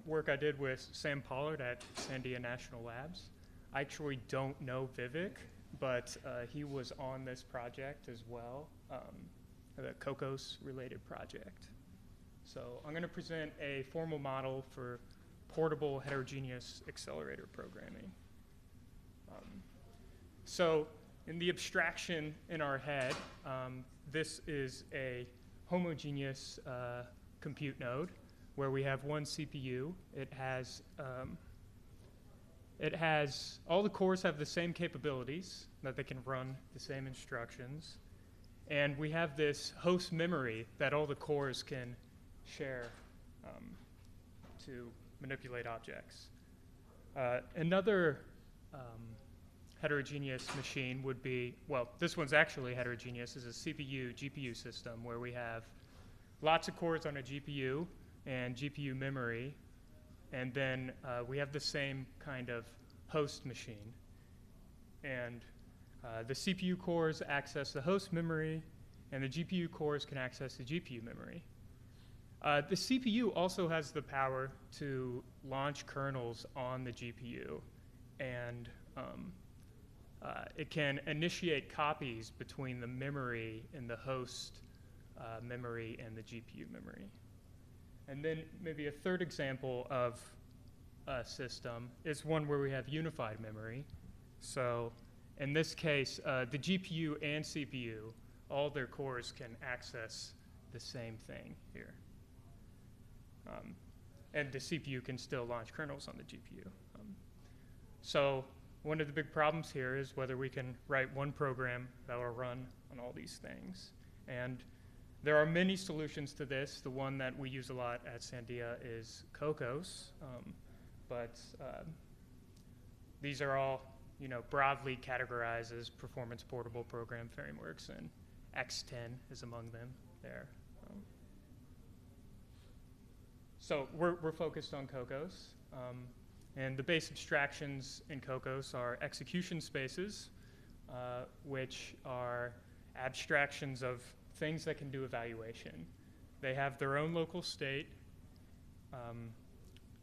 Work I did with Sam Pollard at Sandia National Labs. I actually don't know Vivek, but he was on this project as well, the Kokkos related project. So I'm going to present a formal model for portable heterogeneous accelerator programming. So in the abstraction in our head, this is a homogeneous compute node where we have one CPU. It has all the cores have the same capabilities, that they can run the same instructions. And we have this host memory that all the cores can share to manipulate objects. Another heterogeneous machine would be, well, this one's actually heterogeneous, is a CPU-GPU system where we have lots of cores on a GPU and GPU memory, and then we have the same kind of host machine. And the CPU cores access the host memory, and the GPU cores can access the GPU memory. The CPU also has the power to launch kernels on the GPU, and it can initiate copies between the memory and the host memory and the GPU memory. And then maybe a third example of a system is one where we have unified memory. So in this case, the GPU and CPU, all their cores can access the same thing here. And the CPU can still launch kernels on the GPU. So one of the big problems here is whether we can write one program that will run on all these things. And there are many solutions to this. The one that we use a lot at Sandia is Kokkos, but these are all, broadly categorized as performance portable program frameworks, and X10 is among them there. So we're focused on Kokkos, and the base abstractions in Kokkos are execution spaces, which are abstractions of things that can do evaluation. They have their own local state,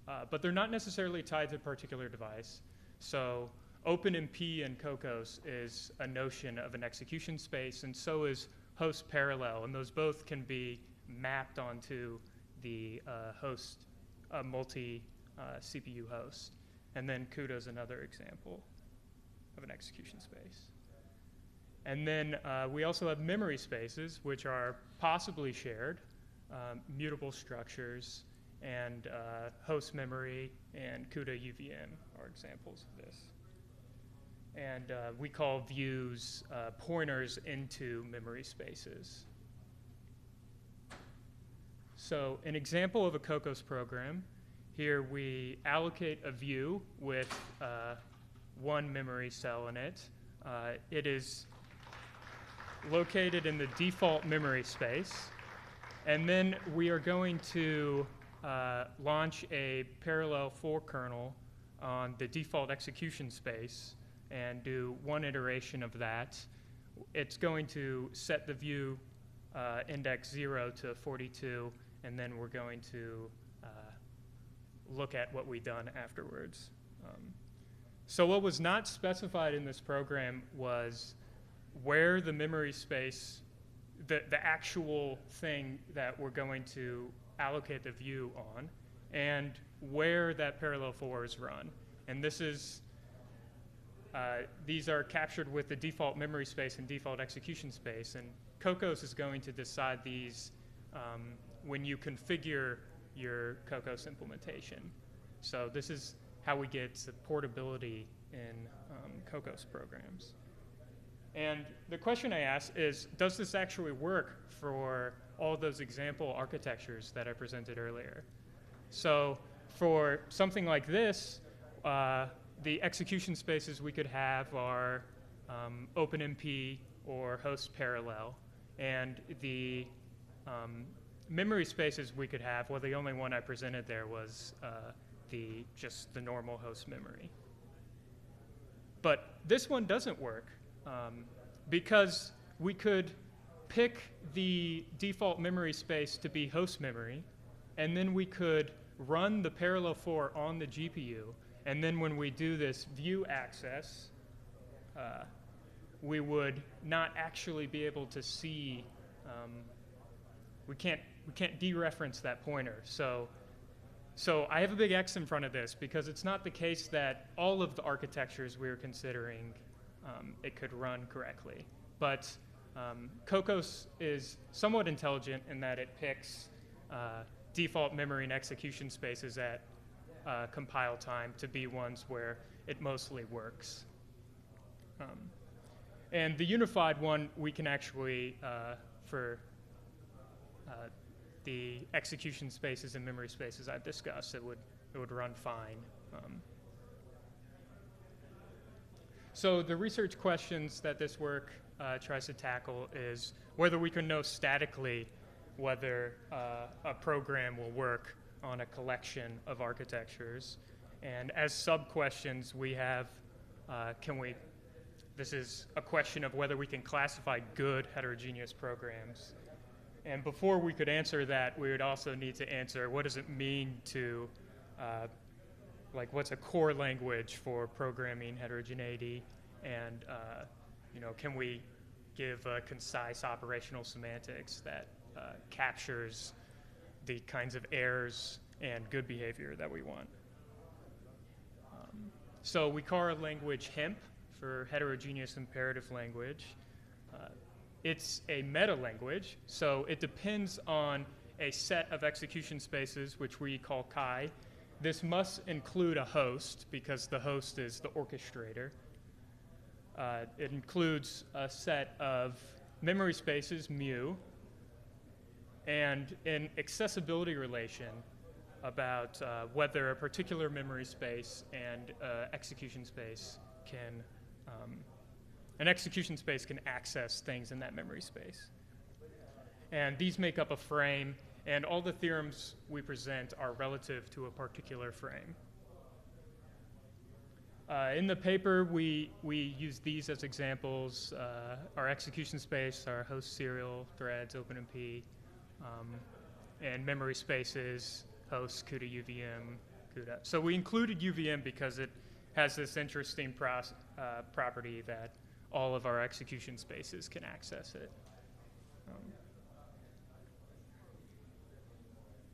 but they're not necessarily tied to a particular device. So OpenMP in Kokkos is a notion of an execution space, and so is host parallel, and those both can be mapped onto the host, multi-CPU host. And then CUDA is another example of an execution space. And then we also have memory spaces, which are possibly shared, mutable structures, and host memory and CUDA UVM are examples of this. And we call views pointers into memory spaces. So an example of a Kokkos program, here we allocate a view with one memory cell in it. It is located in the default memory space. And then we are going to launch a parallel for kernel on the default execution space and do one iteration of that. It's going to set the view index 0 to 42, and then we're going to look at what we've done afterwards. So what was not specified in this program was where the memory space, the actual thing that we're going to allocate the view on, and where that parallel for is run. And this is, these are captured with the default memory space and default execution space, and Kokkos is going to decide these when you configure your Kokkos implementation. So this is how we get the portability in Kokkos programs. And the question I ask is, does this actually work for all those example architectures that I presented earlier? So for something like this, the execution spaces we could have are OpenMP or host parallel. And the memory spaces we could have, well, the only one I presented there was just the normal host memory. But this one doesn't work because we could pick the default memory space to be host memory, and then we could run the parallel for on the GPU, and then when we do this view access, we would not actually be able to see, we can't dereference that pointer. So I have a big X in front of this because it's not the case that all of the architectures we were considering it could run correctly. But Kokkos is somewhat intelligent in that it picks default memory and execution spaces at compile time to be ones where it mostly works. And the unified one, we can actually, for the execution spaces and memory spaces I've discussed, it would run fine. So the research questions that this work tries to tackle is whether we can know statically whether a program will work on a collection of architectures. And as sub-questions, we have, this is a question of whether we can classify good heterogeneous programs. And before we could answer that, we would also need to answer what does it mean to, like what's a core language for programming heterogeneity, and can we give a concise operational semantics that captures the kinds of errors and good behavior that we want. So we call our language H-IMP for heterogeneous imperative language. It's a meta language, so it depends on a set of execution spaces, which we call chi. This must include a host because the host is the orchestrator. It includes a set of memory spaces, mu, and an accessibility relation about whether a particular memory space and execution space can, an execution space can access things in that memory space. And these make up a frame, and all the theorems we present are relative to a particular frame. In the paper, we use these as examples, our execution space, our host serial, threads, OpenMP, and memory spaces, hosts, CUDA UVM, CUDA. So we included UVM because it has this interesting property that all of our execution spaces can access it.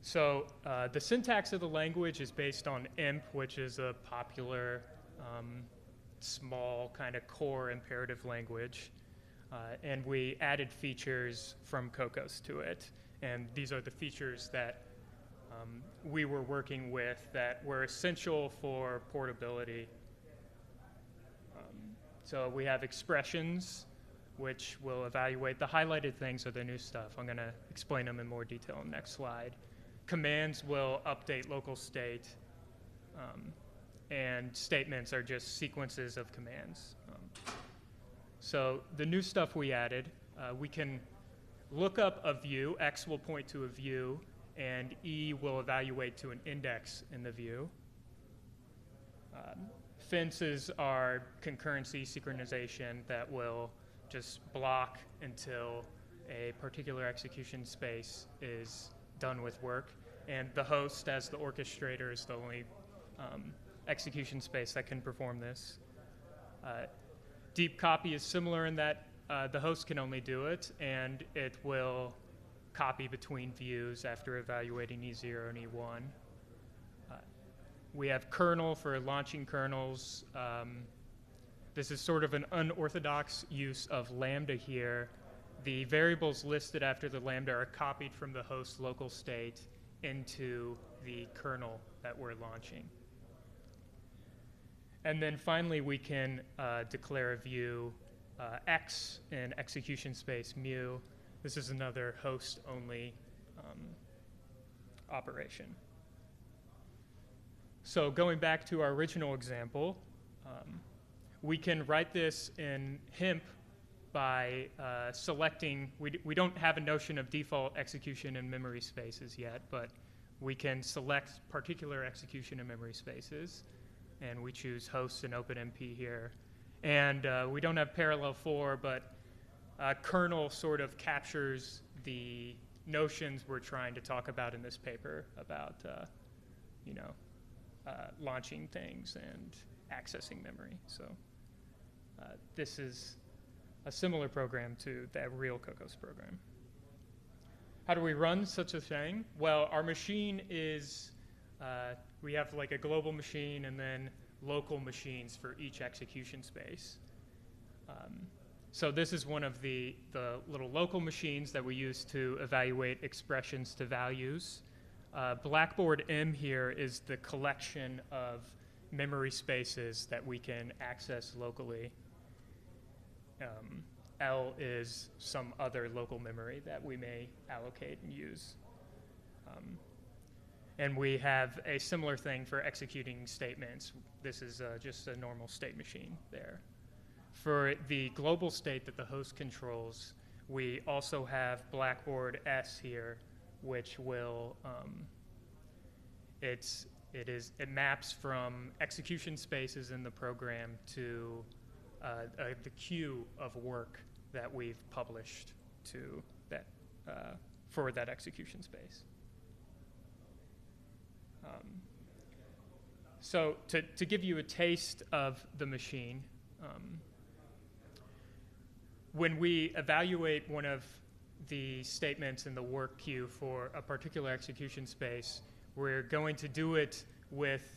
So the syntax of the language is based on IMP, which is a popular small kind of core imperative language. And we added features from Kokkos to it. And these are the features that we were working with that were essential for portability. So we have expressions, which will evaluate the highlighted things are the new stuff. I'm going to explain them in more detail in the next slide. Commands will update local state, and statements are just sequences of commands. So the new stuff we added, we can look up a view. X will point to a view, and E will evaluate to an index in the view. Fences are concurrency synchronization that will just block until a particular execution space is done with work. And the host, as the orchestrator, is the only execution space that can perform this. Deep copy is similar in that the host can only do it, and it will copy between views after evaluating E0 and E1. We have kernel for launching kernels. This is sort of an unorthodox use of lambda here. The variables listed after the lambda are copied from the host local state into the kernel that we're launching. And then finally, we can declare a view X in execution space mu. This is another host-only operation. So going back to our original example, we can write this in HIMP by selecting, we don't have a notion of default execution in memory spaces yet, but we can select particular execution in memory spaces, and we choose hosts and OpenMP here. And we don't have parallel for, but kernel sort of captures the notions we're trying to talk about in this paper about, launching things and accessing memory. So this is a similar program to the real Kokkos program. How do we run such a thing? Well, our machine is, we have like a global machine and then local machines for each execution space. So this is one of the little local machines that we use to evaluate expressions to values. Blackboard M here is the collection of memory spaces that we can access locally. L is some other local memory that we may allocate and use. And we have a similar thing for executing statements. This is just a normal state machine there. For the global state that the host controls, we also have Blackboard S here, which will, it maps from execution spaces in the program to the queue of work that we've published to that, for that execution space. So to give you a taste of the machine, when we evaluate one of the statements in the work queue for a particular execution space, we're going to do it with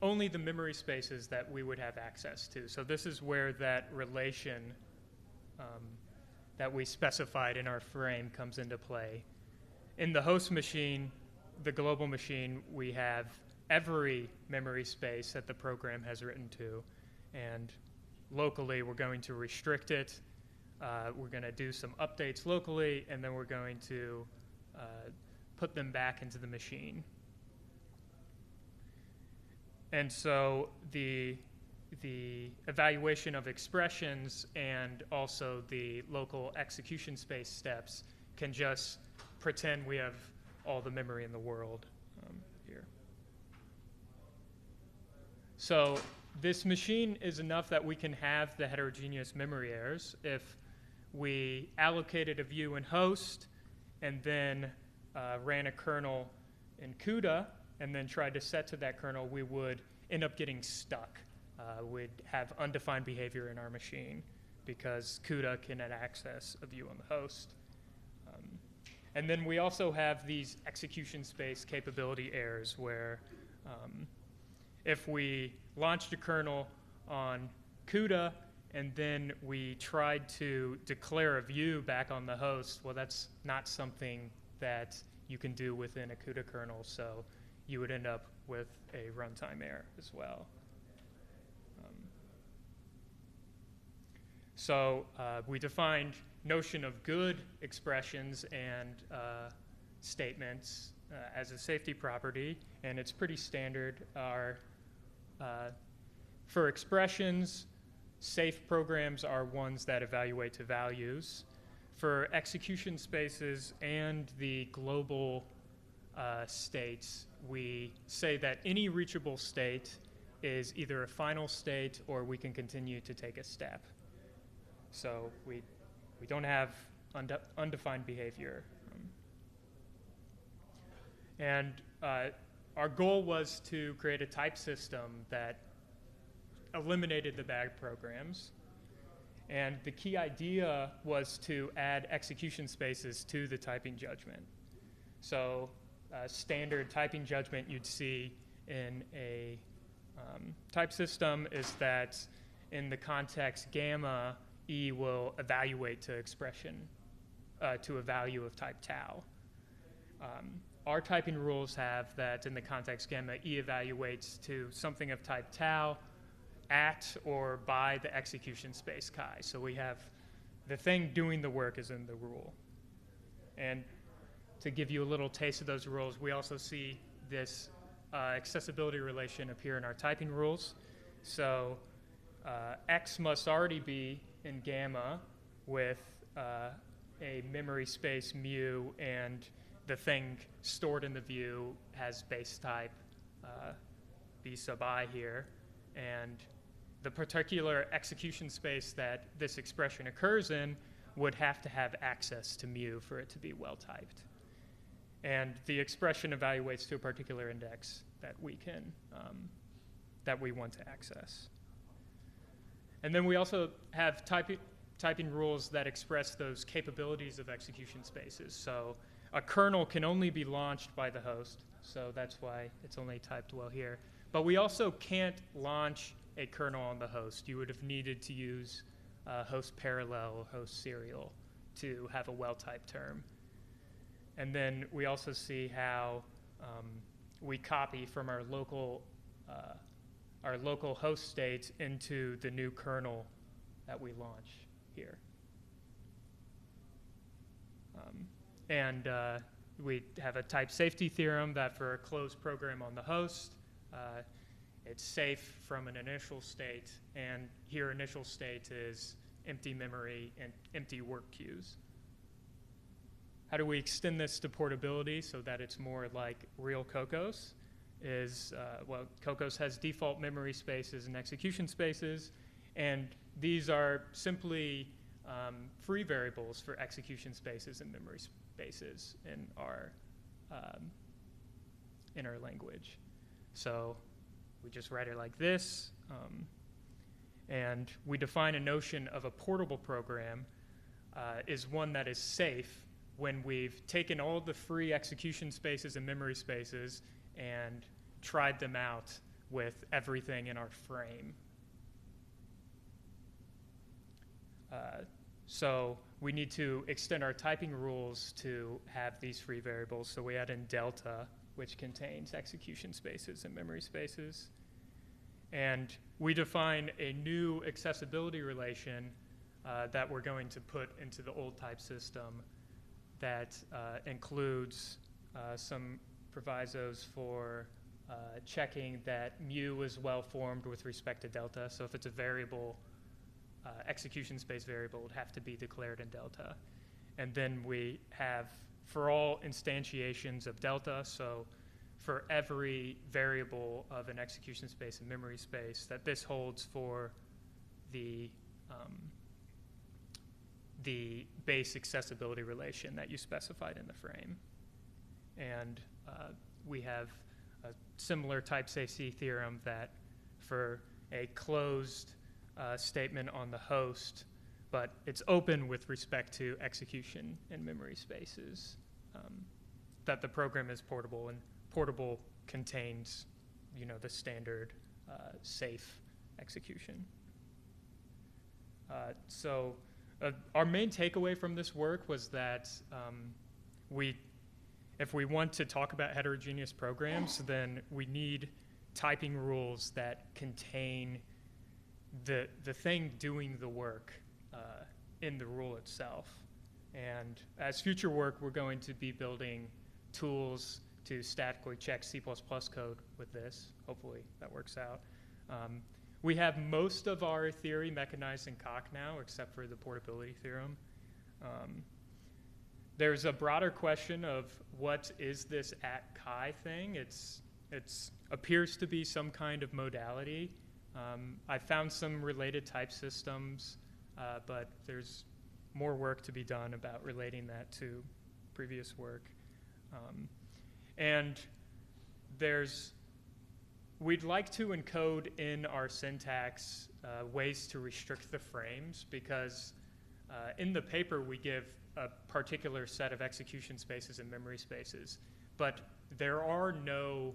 only the memory spaces that we would have access to. So this is where that relation that we specified in our frame comes into play. In the host machine, the global machine, we have every memory space that the program has written to, and locally we're going to restrict it. We're going to do some updates locally, and then we're going to put them back into the machine. And so the evaluation of expressions and also the local execution space steps can just pretend we have all the memory in the world here. So this machine is enough that we can have the heterogeneous memory errors. If we allocated a view in host and then ran a kernel in CUDA and then tried to set to that kernel, we would end up getting stuck. We'd have undefined behavior in our machine because CUDA cannot access a view on the host. And then we also have these execution space capability errors where if we launched a kernel on CUDA and then we tried to declare a view back on the host, well, that's not something that you can do within a CUDA kernel, so you would end up with a runtime error as well. So we defined notion of good expressions and statements as a safety property, and it's pretty standard. For expressions, safe programs are ones that evaluate to values. For execution spaces and the global states, we say that any reachable state is either a final state or we can continue to take a step. So we don't have undefined behavior. And our goal was to create a type system that eliminated the bad programs. And the key idea was to add execution spaces to the typing judgment. So standard typing judgment you'd see in a type system is that in the context gamma, E will evaluate to expression, to a value of type tau. Our typing rules have that in the context gamma, E evaluates to something of type tau at or by the execution space chi. So we have the thing doing the work is in the rule. And to give you a little taste of those rules, we also see this accessibility relation appear in our typing rules. So X must already be in gamma with a memory space mu, and the thing stored in the view has base type B sub I here. And the particular execution space that this expression occurs in would have to have access to mu for it to be well typed. And the expression evaluates to a particular index that we can, that we want to access. And then we also have typing rules that express those capabilities of execution spaces. So a kernel can only be launched by the host, so that's why it's only typed well here. But we also can't launch a kernel on the host. You would have needed to use host parallel, host serial to have a well-typed term. And then we also see how we copy from our local host state into the new kernel that we launch here. We have a type safety theorem that for a closed program on the host, it's safe from an initial state, and here initial state is empty memory and empty work queues. How do we extend this to portability so that it's more like real Kokkos? Well, Kokkos has default memory spaces and execution spaces, and these are simply free variables for execution spaces and memory spaces in our language. So we just write it like this, and we define a notion of a portable program is one that is safe when we've taken all the free execution spaces and memory spaces and tried them out with everything in our frame. So we need to extend our typing rules to have these free variables. So we add in delta, which contains execution spaces and memory spaces. And we define a new accessibility relation that we're going to put into the old type system that includes some provisos for checking that mu is well formed with respect to delta. So if it's a variable, execution space variable, it would have to be declared in delta. And then we have for all instantiations of delta, so for every variable of an execution space and memory space, that this holds for the base accessibility relation that you specified in the frame. And we have a similar type safety theorem that for a closed statement on the host, but it's open with respect to execution and memory spaces, that the program is portable, and portable contains, the standard safe execution. So our main takeaway from this work was that if we want to talk about heterogeneous programs, then we need typing rules that contain the thing doing the work in the rule itself. And as future work, we're going to be building tools to statically check C++ code with this. Hopefully that works out. We have most of our theory mechanized in Kok now, except for the portability theorem. There's a broader question of what is this @chi thing? It appears to be some kind of modality. I found some related type systems, but there's more work to be done about relating that to previous work. And we'd like to encode in our syntax ways to restrict the frames, because in the paper we give a particular set of execution spaces and memory spaces, but there are no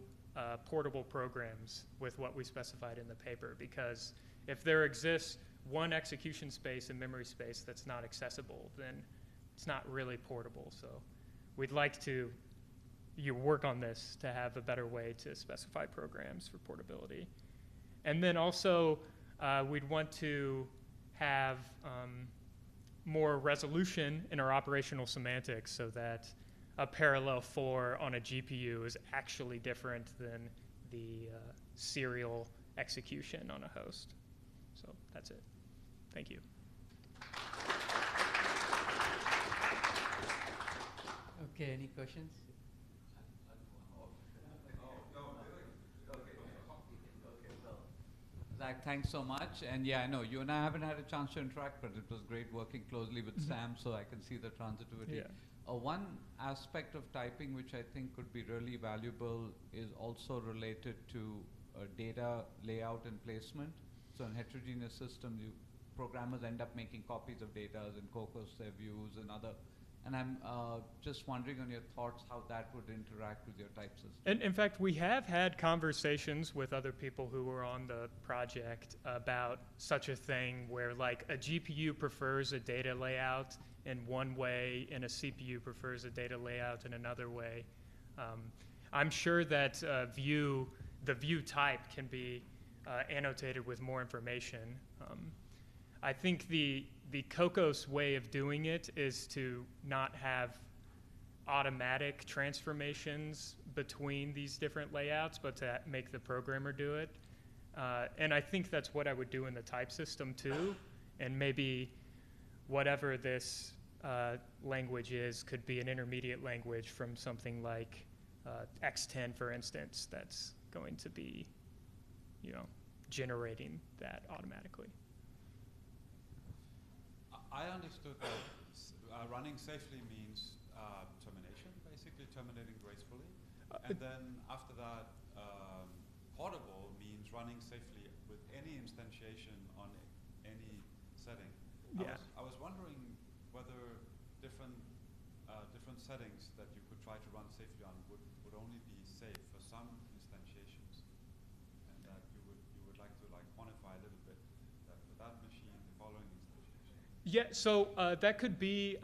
portable programs with what we specified in the paper, because if there exists one execution space and memory space that's not accessible, then it's not really portable. So we'd like to work on this to have a better way to specify programs for portability. And then also we'd want to have more resolution in our operational semantics, so that a parallel 4 on a GPU is actually different than the serial execution on a host. So that's it. Thank you. Okay, any questions? Zach, thanks so much. And yeah, I know you and I haven't had a chance to interact, but it was great working closely with Sam, so I can see the transitivity. Yeah. One aspect of typing which I think could be really valuable is also related to data layout and placement. So in heterogeneous systems, programmers end up making copies of data in Kokkos, their views, and other. And I'm just wondering on your thoughts how that would interact with your type system. And in fact, we have had conversations with other people who were on the project about such a thing where like a GPU prefers a data layout in one way and a CPU prefers a data layout in another way. I'm sure that the view type can be annotated with more information. I think the Kokkos way of doing it is to not have automatic transformations between these different layouts, but to make the programmer do it. And I think that's what I would do in the type system too. And maybe whatever this language is could be an intermediate language from something like X10, for instance, that's going to be, generating that automatically. I understood that running safely means termination, basically terminating gracefully. And then after that, portable means running safely with any instantiation on any setting. Yeah. I was wondering whether different settings that you could try to run safely on would only be safe for some instantiations, and that you would like to quantify a little bit that for that machine the following instantiation. Yeah, so that could be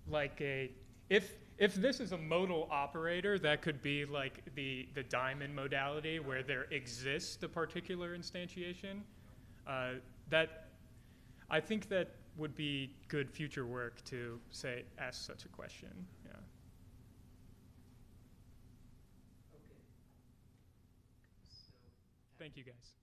like if this is a modal operator, that could be like the diamond modality where there exists a particular instantiation. I think that would be good future work to ask such a question. Yeah. Okay. So, Thank you guys.